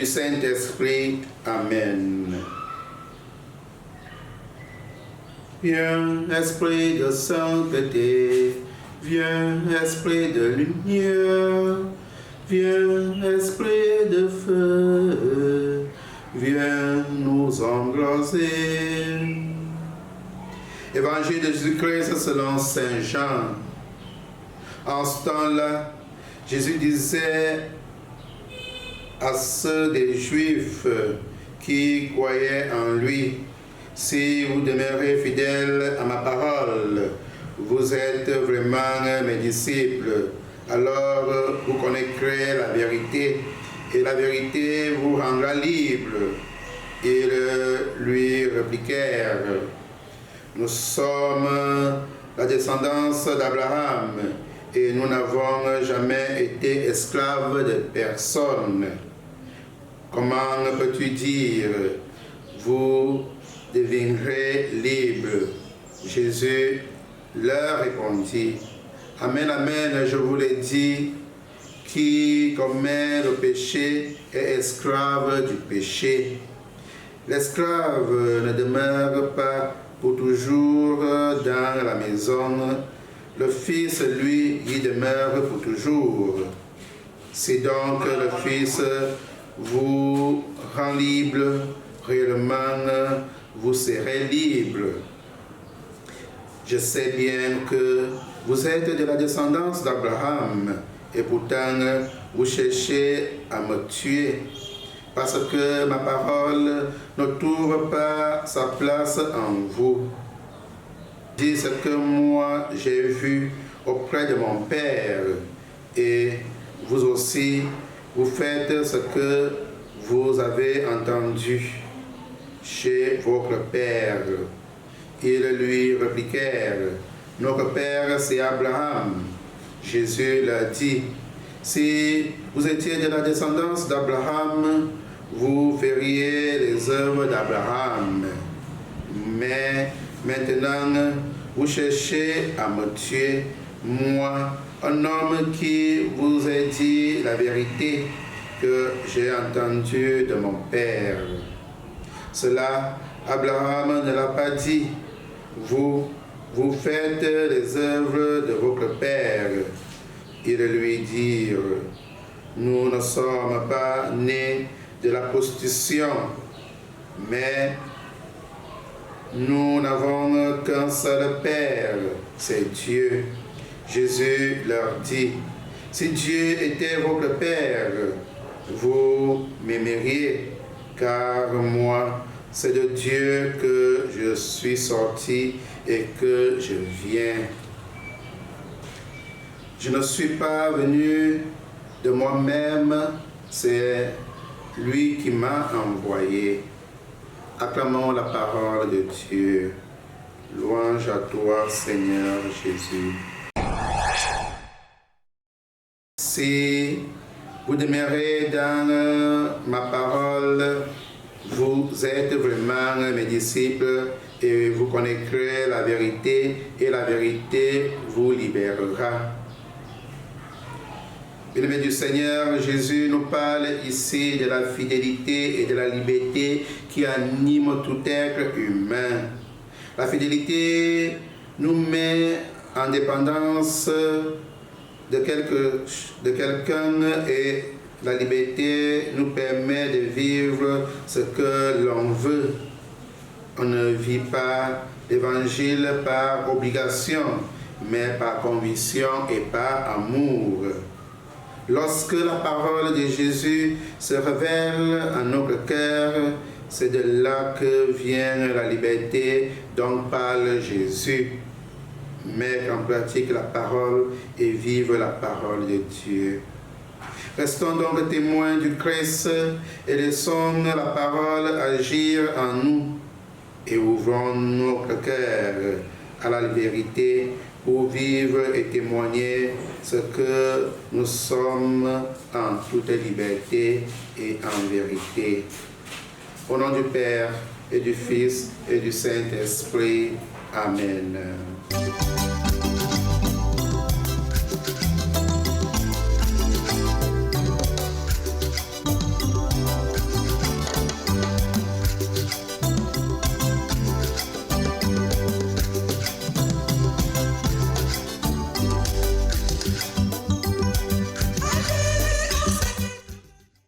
Saint-Esprit. Amen. Viens, Esprit de sainteté, viens, Esprit de lumière, viens, Esprit de feu, viens nous embraser. Évangile de Jésus-Christ selon Saint Jean. En ce temps-là, Jésus disait à ceux des Juifs qui croyaient en lui: si vous demeurez fidèles à ma parole, vous êtes vraiment mes disciples. Alors vous connaîtrez la vérité, et la vérité vous rendra libre. Ils lui répliquèrent: nous sommes la descendance d'Abraham, et nous n'avons jamais été esclaves de personne. Comment peux-tu dire, vous deviendrez libres? Jésus leur répondit: amen, amen, je vous l'ai dit, qui commet le péché est esclave du péché. L'esclave ne demeure pas pour toujours dans la maison, le Fils, lui, y demeure pour toujours. Si donc le Fils vous rend libre, réellement vous serez libre. Je sais bien que vous êtes de la descendance d'Abraham, et pourtant vous cherchez à me tuer, parce que ma parole ne trouve pas sa place en vous. Dis ce que moi j'ai vu auprès de mon Père, et vous aussi, vous faites ce que vous avez entendu chez votre Père. Ils lui répliquèrent: notre Père, c'est Abraham. Jésus leur dit: si vous étiez de la descendance d'Abraham, vous feriez les œuvres d'Abraham. Mais maintenant, vous cherchez à me tuer, moi, un homme qui vous a dit la vérité que j'ai entendue de mon Père. Cela, Abraham ne l'a pas dit. Vous faites les œuvres de votre Père. Ils lui dirent: nous ne sommes pas nés de la prostitution, mais nous n'avons qu'un seul Père, c'est Dieu. Jésus leur dit: si Dieu était votre Père, vous m'aimeriez, car moi, c'est de Dieu que je suis sorti et que je viens. Je ne suis pas venu de moi-même, c'est lui qui m'a envoyé. Acclamons la parole de Dieu. Louange à toi, Seigneur Jésus. Si vous demeurez dans ma parole, vous êtes vraiment mes disciples et vous connaîtrez la vérité et la vérité vous libérera. Bien-aimés du Seigneur, Jésus nous parle ici de la fidélité et de la liberté qui animent tout être humain. La fidélité nous met en dépendance de quelqu'un et la liberté nous permet de vivre ce que l'on veut. On ne vit pas l'évangile par obligation, mais par conviction et par amour. Lorsque la parole de Jésus se révèle en notre cœur, c'est de là que vient la liberté dont parle Jésus. Mettre en pratique la parole et vivre la parole de Dieu. Restons donc témoins du Christ et laissons la parole agir en nous et ouvrons notre cœur à la vérité pour vivre et témoigner ce que nous sommes en toute liberté et en vérité. Au nom du Père et du Fils et du Saint-Esprit. Amen.